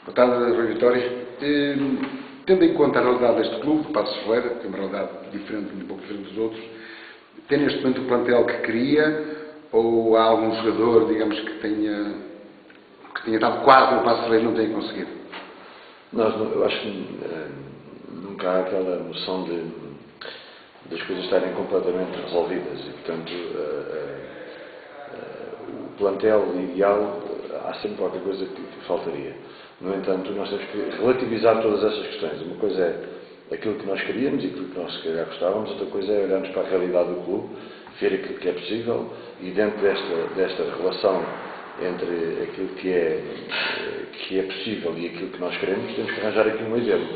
Boa tarde, Rui Vitória. Tendo em conta a realidade deste clube, Paços de Ferreira, que é uma realidade diferente, um pouco diferente dos outros, tem neste momento o plantel que queria, ou há algum jogador, digamos, que tenha estado quase no Paços de Ferreira e não tenha conseguido? Eu acho que nunca há aquela noção das coisas estarem completamente resolvidas e, portanto, o plantel ideal, há sempre qualquer coisa que faltaria. No entanto, nós temos que relativizar todas essas questões. Uma coisa é aquilo que nós queríamos e aquilo que nós se calhar gostávamos, outra coisa é olharmos para a realidade do clube, ver aquilo que é possível e dentro desta relação entre aquilo que é possível e aquilo que nós queremos, temos que arranjar aqui um meio termo.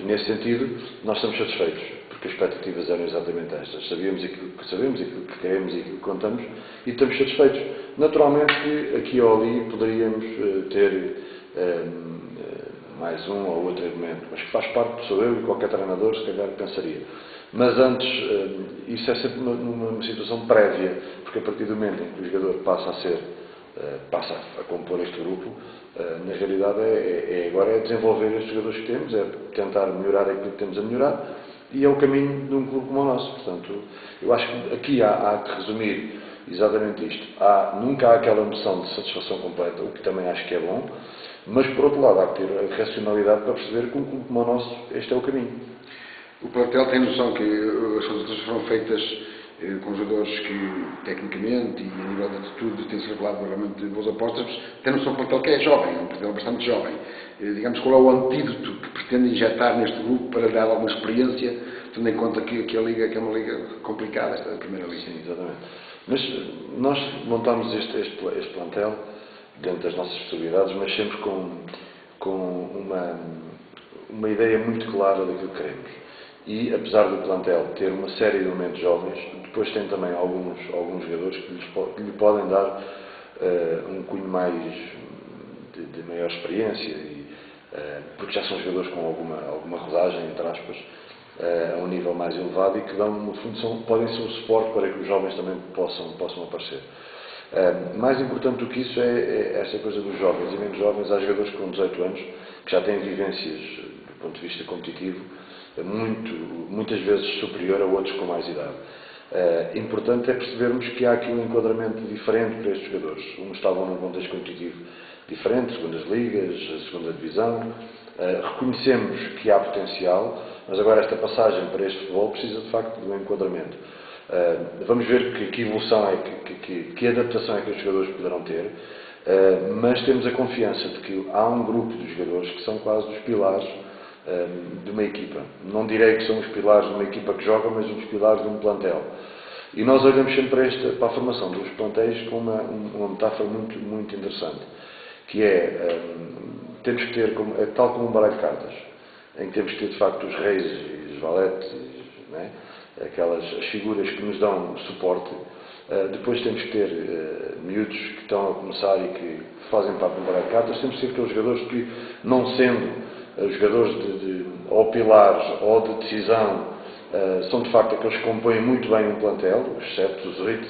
E nesse sentido, nós estamos satisfeitos, porque as expectativas eram exatamente estas. Sabemos aquilo que queremos e aquilo que contamos e estamos satisfeitos. Naturalmente que aqui ou ali poderíamos ter mais um ou outro elemento, mas que faz parte, sou eu e qualquer treinador, se calhar pensaria. Mas antes, isso é sempre numa situação prévia, porque a partir do momento em que o jogador passa a compor este grupo, na realidade agora é desenvolver estes jogadores que temos, é tentar melhorar aquilo que temos a melhorar, e é o caminho de um clube como o nosso. Portanto, eu acho que aqui há que resumir exatamente isto. Nunca há aquela noção de satisfação completa, o que também acho que é bom, mas por outro lado há que ter a racionalidade para perceber que um clube como o nosso, este é o caminho. O plantel tem noção que as coisas foram feitas com jogadores que, tecnicamente e a nível de atitude, têm-se revelado realmente de boas apostas, tem noção que o plantel que é jovem, é um plantel bastante jovem. Digamos, qual é o antídoto que pretende injetar neste grupo para dar alguma experiência, tendo em conta que a Liga que é uma Liga complicada, esta é a primeira Liga? Sim, exatamente. Mas nós montamos este plantel dentro das nossas possibilidades, mas sempre com uma ideia muito clara daquilo que queremos. E, apesar do plantel ter uma série de elementos jovens, depois tem também alguns jogadores que lhe podem dar um cunho mais de maior experiência, porque já são jogadores com alguma rodagem, entre aspas, a um nível mais elevado e que dão, no fundo, podem ser um suporte para que os jovens também possam aparecer. Mais importante do que isso é essa coisa dos jovens e menos jovens. Há jogadores com 18 anos que já têm vivências, do ponto de vista competitivo, muitas vezes superior a outros com mais idade. Importante é percebermos que há aqui um enquadramento diferente para estes jogadores. Uns estavam num contexto competitivo diferente, segundas ligas, a segunda divisão. Reconhecemos que há potencial, mas agora esta passagem para este futebol precisa de facto de um enquadramento. Vamos ver que evolução que adaptação é que os jogadores poderão ter, mas temos a confiança de que há um grupo de jogadores que são quase os pilares de uma equipa. Não direi que são os pilares de uma equipa que joga, mas os pilares de um plantel. E nós olhamos sempre para a formação dos plantéis com uma metáfora muito, muito interessante, que temos que ter, tal como um baralho de cartas, em que temos que ter de facto os reis e os valetes, né? As figuras que nos dão suporte. Depois temos que ter miúdos que estão a começar e que fazem parte do baralho de cartas. Temos que ter aqueles jogadores que, não sendo jogadores ou pilares ou de decisão, são de facto aqueles que compõem muito bem um plantel, os 7, os 8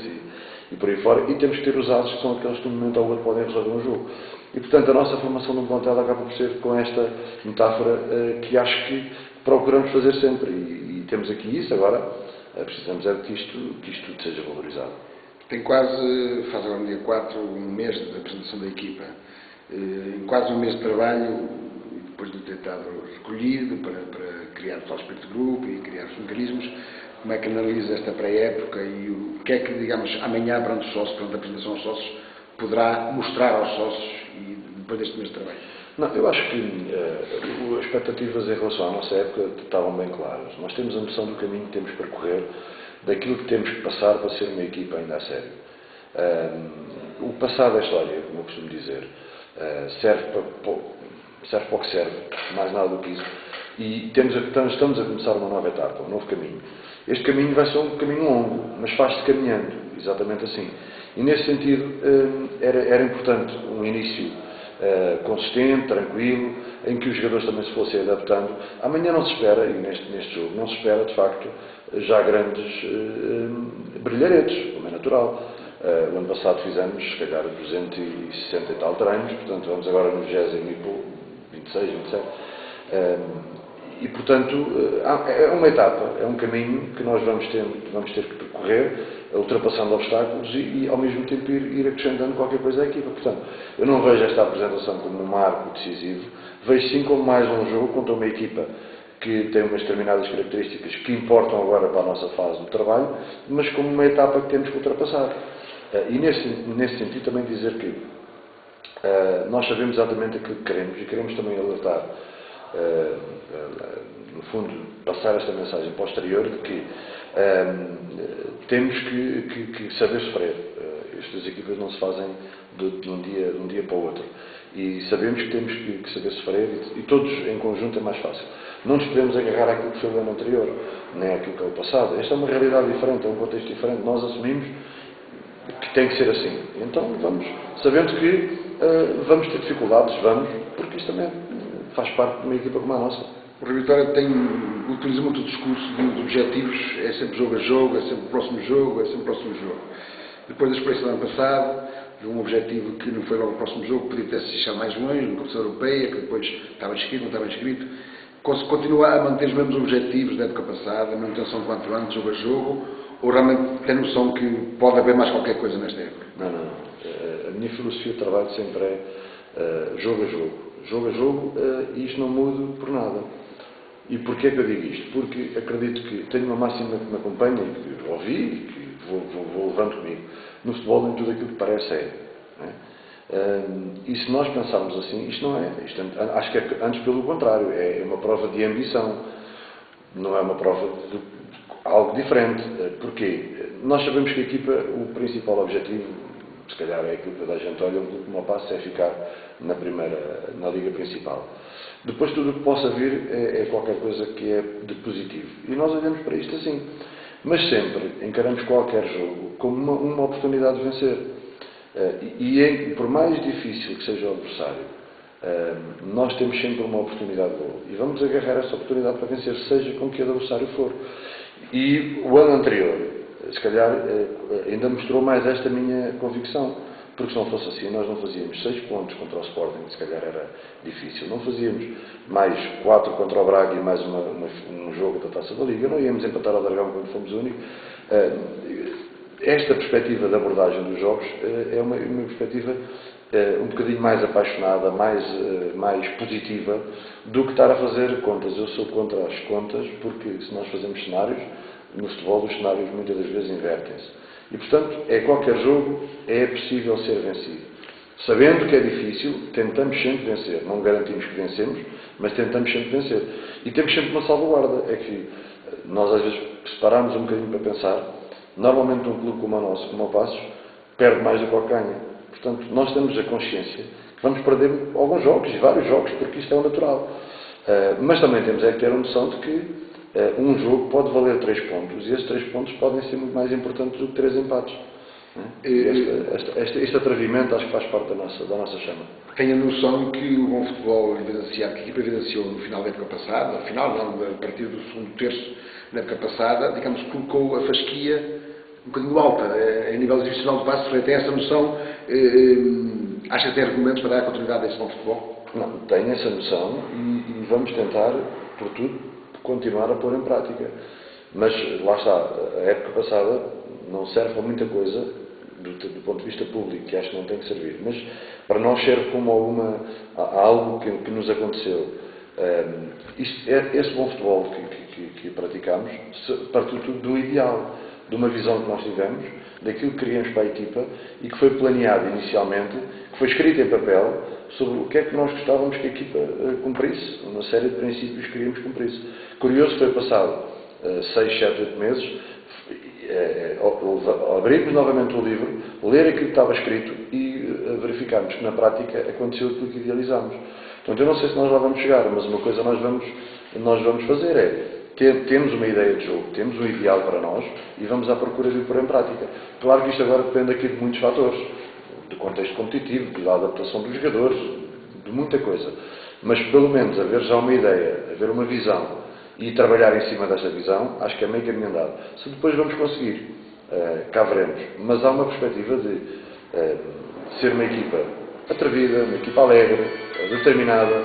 e por aí fora, e temos que ter os ases que são aqueles que de um momento ao outro podem resolver um jogo. E portanto a nossa formação de um plantel acaba por ser com esta metáfora que acho que procuramos fazer sempre, e temos aqui isso. Agora precisamos que isto seja valorizado. Tem quase, faz agora no dia 4, um mês de apresentação da equipa, em quase um mês de trabalho, depois de ter estado recolhido para criar o tal espírito de grupo e criar os mecanismos. Como é que analisa esta pré-época e o que é que, digamos, amanhã, perante os sócios, perante a apresentação aos sócios, poderá mostrar aos sócios e depois deste mês de trabalho? Não, eu acho que as expectativas em relação à nossa época estavam bem claras. Nós temos a noção do caminho que temos que percorrer, daquilo que temos que passar para ser uma equipa ainda a sério. O passado é história, como eu costumo dizer. Serve para o que serve, mais nada do que isso. E estamos a começar uma nova etapa, um novo caminho. Este caminho vai ser um caminho longo, mas faz-se caminhando, exatamente assim. E nesse sentido era importante um início consistente, tranquilo, em que os jogadores também se fossem adaptando. Amanhã não se espera, e neste jogo, não se espera de facto já grandes brilharetes, como é natural. O ano passado fizemos, se calhar, 260 e tal treinos, portanto vamos agora no 25º 26, 27. E, portanto, é uma etapa, é um caminho que nós vamos ter que percorrer, ultrapassando obstáculos e ao mesmo tempo, ir acrescentando qualquer coisa à equipa. Portanto, eu não vejo esta apresentação como um marco decisivo, vejo sim como mais um jogo contra uma equipa que tem umas determinadas características que importam agora para a nossa fase do trabalho, mas como uma etapa que temos que ultrapassar. E nesse sentido também dizer que nós sabemos exatamente aquilo que queremos e queremos também alertar, no fundo, passar esta mensagem para o exterior de que temos que saber sofrer. Estas equipas não se fazem de um dia para o outro. E sabemos que temos que saber sofrer e todos em conjunto é mais fácil. Não nos podemos agarrar àquilo que foi o ano anterior, nem àquilo que é o passado. Esta é uma realidade diferente, é um contexto diferente. Nós assumimos que tem que ser assim. Então vamos, sabendo que vamos ter dificuldades, porque isto também faz parte de uma equipa como a nossa. O Rio Vitória utiliza muito o discurso de objetivos, é sempre jogo a jogo, é sempre o próximo jogo, é sempre o próximo jogo. Depois da experiência do ano passado, de um objetivo que não foi logo o próximo jogo, podia ter se deixado mais longe, na competição europeia, que depois estava escrito, não estava escrito. Continua a manter os mesmos objetivos da época passada, a manutenção de 4 anos, jogo a jogo, ou realmente tem noção que pode haver mais qualquer coisa nesta época? Não. A minha filosofia de trabalho sempre é jogo a jogo. Jogo a jogo, e isto não muda por nada. E porquê que eu digo isto? Porque acredito que tenho uma máxima que me acompanha e que ouvi e que vou levando comigo. No futebol, nem tudo aquilo que parece é. Não é? E se nós pensarmos assim, isto não é. Acho que é antes pelo contrário. É uma prova de ambição. Não é uma prova de algo diferente. Porquê? Nós sabemos que a equipa, o principal objetivo, se calhar é aquilo que toda a gente olha, como ao passo é ficar na liga principal. Depois tudo o que possa vir é qualquer coisa que é de positivo. E nós olhamos para isto assim. Mas sempre encaramos qualquer jogo como uma oportunidade de vencer. Por mais difícil que seja o adversário, nós temos sempre uma oportunidade de gol. E vamos agarrar essa oportunidade para vencer, seja com que adversário for. E o ano anterior, se calhar, ainda mostrou mais esta minha convicção. Porque se não fosse assim, nós não fazíamos 6 pontos contra o Sporting, que se calhar era difícil. Não fazíamos mais 4 contra o Braga e mais um jogo da Taça da Liga. Não íamos empatar ao Dragão quando fomos únicos. Esta perspectiva de abordagem dos jogos é uma perspectiva um bocadinho mais apaixonada, mais positiva, do que estar a fazer contas. Eu sou contra as contas, porque se nós fazemos cenários, no futebol os cenários muitas das vezes invertem-se. E, portanto, qualquer jogo é possível ser vencido. Sabendo que é difícil, tentamos sempre vencer. Não garantimos que vencemos, mas tentamos sempre vencer. E temos sempre uma salvaguarda. É que nós, às vezes, se pararmos um bocadinho para pensar, normalmente um clube como o nosso, como o Passos, perde mais do que o que ganha. Portanto, nós temos a consciência que vamos perder alguns jogos, e vários jogos, porque isto é o natural. Mas também temos que ter a noção de que um jogo pode valer 3 pontos e esses 3 pontos podem ser muito mais importantes do que 3 empates. Este atrevimento acho que faz parte da nossa chama. Tenho a noção que o bom futebol evidenciado, que a equipa evidenciou no final da época passada, no final não, a partir do segundo terço da época passada, digamos, colocou a fasquia um bocadinho alta, a nível institucional de Passos. Tem essa noção? Acha que tem argumentos para dar continuidade a esse bom futebol? Não, tenho essa noção e vamos tentar, por tudo, continuar a pôr em prática. Mas, lá está, a época passada não serve para muita coisa do ponto de vista público, que acho que não tem que servir. Mas, para nós serve como algo que nos aconteceu. Esse bom futebol que praticamos partiu tudo do ideal, de uma visão que nós tivemos, daquilo que queríamos para a equipa e que foi planeado inicialmente, que foi escrito em papel, sobre o que é que nós gostávamos que a equipa cumprisse, uma série de princípios que queríamos cumprir. Curioso, foi passado 6, 7, 8 meses, abrirmos novamente o livro, ler aquilo que estava escrito e verificarmos que na prática aconteceu aquilo que idealizámos. Portanto, eu não sei se nós lá vamos chegar, mas uma coisa nós vamos fazer é temos uma ideia de jogo, temos um ideal para nós e vamos à procura de o pôr em prática. Claro que isto agora depende aqui de muitos fatores, do contexto competitivo, da adaptação dos jogadores, de muita coisa. Mas pelo menos haver já uma ideia, haver uma visão e trabalhar em cima desta visão, acho que é meio caminho andado. Se depois vamos conseguir, cá veremos. Mas há uma perspectiva de ser uma equipa atrevida, uma equipa alegre, determinada,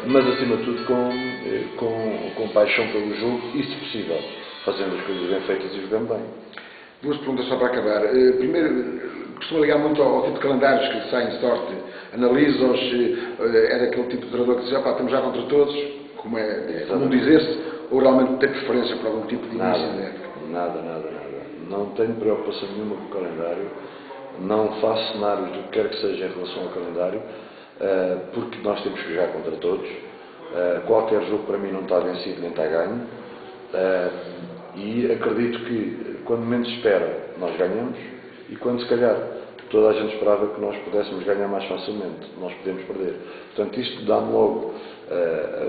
mas acima de tudo com paixão pelo jogo e, se possível, fazendo as coisas bem feitas e jogando bem. Duas perguntas só para acabar. Primeiro, costuma ligar muito ao tipo de calendários que saem de sorte. Analisam-os, é daquele tipo de treinador que diz, estamos já contra todos, como dizer-se, ou realmente tem preferência por algum tipo de início da época? Nada. Não tenho preocupação nenhuma com o calendário, não faço cenários do que quer que seja em relação ao calendário, porque nós temos que jogar contra todos. Qualquer jogo para mim não está vencido nem está ganho, e acredito que quando menos espera nós ganhamos, e quando se calhar toda a gente esperava que nós pudéssemos ganhar mais facilmente, nós podemos perder. Portanto, isto dá-me logo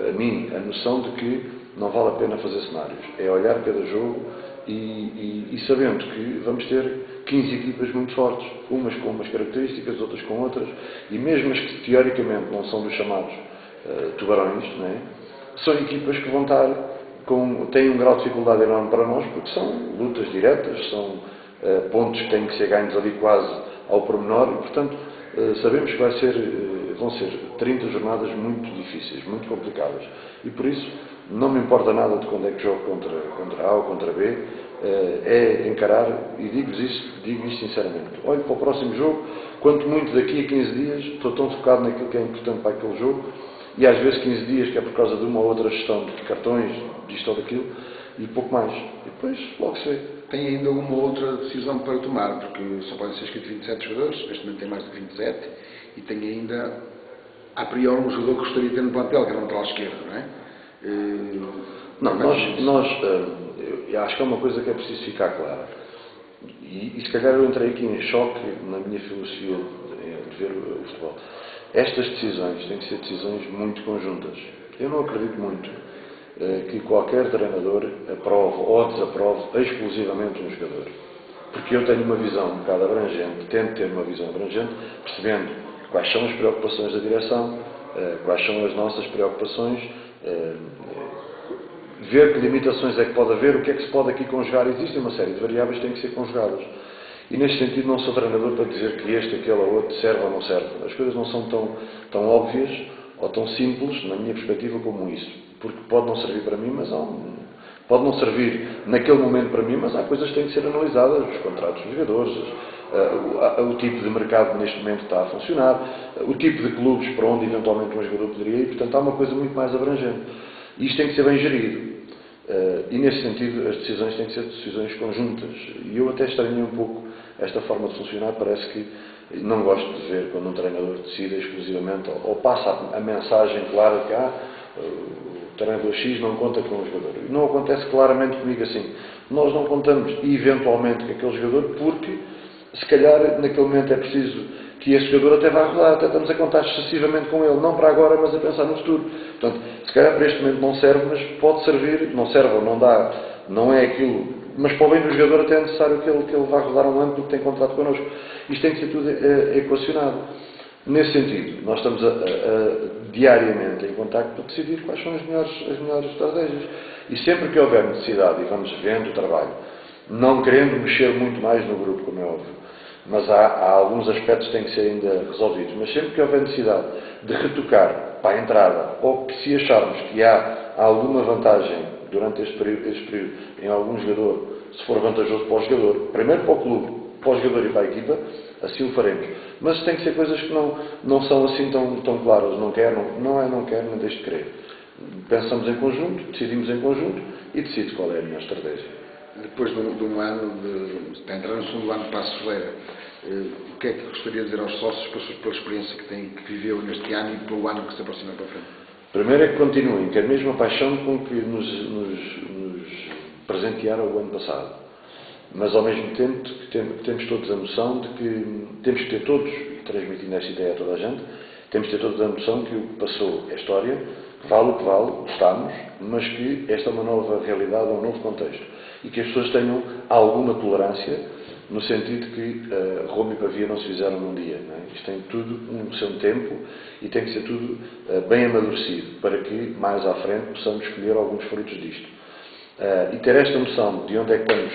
a mim a noção de que não vale a pena fazer cenários. É olhar cada jogo e sabendo que vamos ter 15 equipas muito fortes, umas com umas características, outras com outras, e mesmo as que teoricamente não são dos chamados tubarões, não é? São equipas que vão estar têm um grau de dificuldade enorme para nós, porque são lutas diretas, são pontos que têm que ser ganhos ali quase ao pormenor, e portanto sabemos que vão ser 30 jornadas muito difíceis, muito complicadas, e por isso não me importa nada de quando é que jogo contra A ou contra B, é encarar, e digo isto sinceramente, olho para o próximo jogo, quanto muito daqui a 15 dias, estou tão focado naquilo que é importante para aquele jogo, e às vezes 15 dias, que é por causa de uma ou outra gestão de cartões, disto ou daquilo, e pouco mais. E depois logo se vê. Tem ainda uma ou outra decisão para tomar, porque só podem ser inscritos 27 jogadores, neste momento tem mais de 27, e tem ainda, a priori, um jogador que gostaria de ter no plantel, que era um lateral esquerdo, não é? Eu acho que é uma coisa que é preciso ficar clara. E se calhar eu entrei aqui em choque na minha filosofia de ver o futebol. Estas decisões têm que ser decisões muito conjuntas. Eu não acredito muito que qualquer treinador aprove ou desaprove exclusivamente um jogador. Porque eu tenho uma visão um bocado abrangente, tento ter uma visão abrangente, percebendo quais são as preocupações da direção, quais são as nossas preocupações, ver que limitações é que pode haver, o que é que se pode aqui conjugar. Existem uma série de variáveis que têm que ser conjugadas. E neste sentido não sou treinador para dizer que este, aquele ou outro serve ou não serve. As coisas não são tão óbvias ou tão simples, na minha perspectiva, como isso. Porque pode não servir para mim, mas pode não servir naquele momento para mim, mas há coisas que têm que ser analisadas, os contratos dos jogadores, o tipo de mercado que neste momento está a funcionar, o tipo de clubes para onde eventualmente um jogador poderia ir. Portanto, há uma coisa muito mais abrangente. E isto tem que ser bem gerido. E nesse sentido as decisões têm que ser decisões conjuntas. E eu até estranhei um pouco esta forma de funcionar. Parece que não gosto de ver quando um treinador decide exclusivamente ou passa a mensagem clara que o treinador X não conta com o jogador. E não acontece claramente comigo assim. Nós não contamos eventualmente com aquele jogador porque se calhar naquele momento é preciso que esse jogador até vá rodar, até estamos a contar excessivamente com ele, não para agora, mas a pensar no futuro. Portanto, se calhar para este momento não serve, mas pode servir, não serve ou não dá, não é aquilo, mas para o bem do jogador até é necessário que ele vá rodar um ano porque tem contrato connosco. Isto tem que ser tudo equacionado. Nesse sentido, nós estamos diariamente em contacto para decidir quais são as melhores estratégias. E sempre que houver necessidade, e vamos vendo o trabalho, não querendo mexer muito mais no grupo, como é óbvio, mas há alguns aspectos que têm que ser ainda resolvidos. Mas sempre que houver necessidade de retocar para a entrada, ou que se acharmos que há alguma vantagem durante este período em algum jogador, se for vantajoso para o jogador, primeiro para o clube, para o jogador e para a equipa, assim o faremos. Mas tem que ser coisas que não são assim tão claras. Não quero, nem deixo de querer. Pensamos em conjunto, decidimos em conjunto e decido qual é a melhor estratégia. Depois de um ano de entrar no segundo ano de Passos Ferreira, o que é que gostaria de dizer aos sócios pela experiência que viveu neste ano e pelo ano que se aproxima para frente? Primeiro é que continuem, que a mesma paixão com que nos presentearam o ano passado. Mas ao mesmo tempo temos todos a noção de que temos que ter todos, transmitindo esta ideia a toda a gente, temos que ter todos a noção que o que passou é história, vale o que vale, estamos, mas que esta é uma nova realidade, um novo contexto. E que as pessoas tenham alguma tolerância, no sentido de que Roma e Pavia não se fizeram num dia. Não é? Isto tem tudo um seu tempo e tem que ser tudo bem amadurecido, para que mais à frente possamos escolher alguns frutos disto. E ter esta noção de onde é que estamos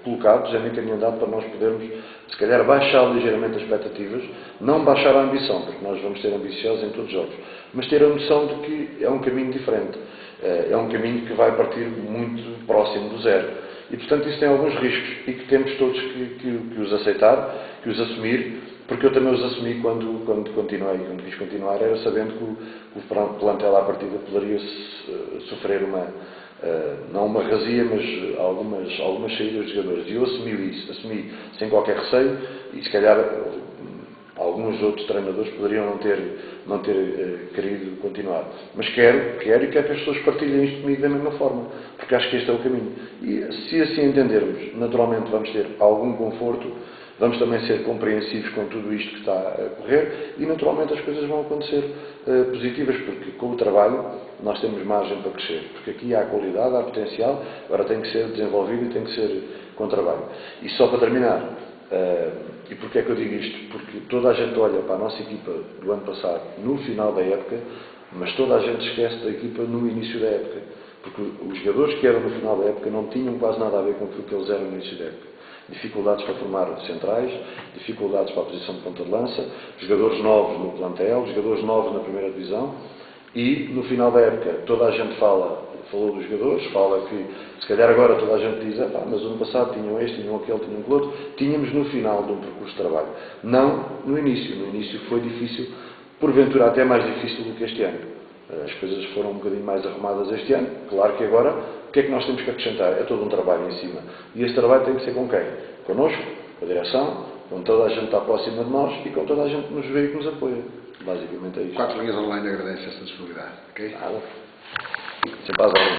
colocados, é meio caminho andado para nós podermos, se calhar, baixar ligeiramente as expectativas, não baixar a ambição, porque nós vamos ser ambiciosos em todos os jogos, mas ter a noção de que é um caminho diferente, é um caminho que vai partir muito próximo do zero. E, portanto, isso tem alguns riscos e que temos todos que os aceitar, que os assumir, porque eu também os assumi quando continuei, quando quis continuar, era sabendo que o plantel à partida poderia sofrer não uma razia, mas algumas saídas de jogadores. E eu assumi sem qualquer receio, e se calhar alguns outros treinadores poderiam não ter querido continuar. Mas quero e quero que as pessoas partilhem isto comigo da mesma forma, porque acho que este é o caminho. E se assim entendermos, naturalmente vamos ter algum conforto, vamos também ser compreensivos com tudo isto que está a correr e naturalmente as coisas vão acontecer positivas, porque com o trabalho nós temos margem para crescer, porque aqui há qualidade, há potencial, agora tem que ser desenvolvido e tem que ser com trabalho. E só para terminar, e porquê é que eu digo isto? Porque toda a gente olha para a nossa equipa do ano passado no final da época, mas toda a gente esquece da equipa no início da época, porque os jogadores que eram no final da época não tinham quase nada a ver com aquilo que eles eram no início da época. Dificuldades para formar centrais, dificuldades para a posição de ponta de lança, jogadores novos no plantel, jogadores novos na primeira divisão e no final da época toda a gente falou dos jogadores, fala que se calhar agora toda a gente diz mas no ano passado tinham este, tinham aquele, tinham aquele outro, tínhamos no final de um percurso de trabalho. Não no início foi difícil, porventura até mais difícil do que este ano. As coisas foram um bocadinho mais arrumadas este ano, claro que agora o que é que nós temos que acrescentar? É todo um trabalho em cima. E esse trabalho tem que ser com quem? Connosco, com a direção, com toda a gente que está próxima de nós e com toda a gente que nos vê e que nos apoia. Basicamente é isto. 4 Linhas Online agradece essa disponibilidade. Okay? Nada. Sempre às ordens.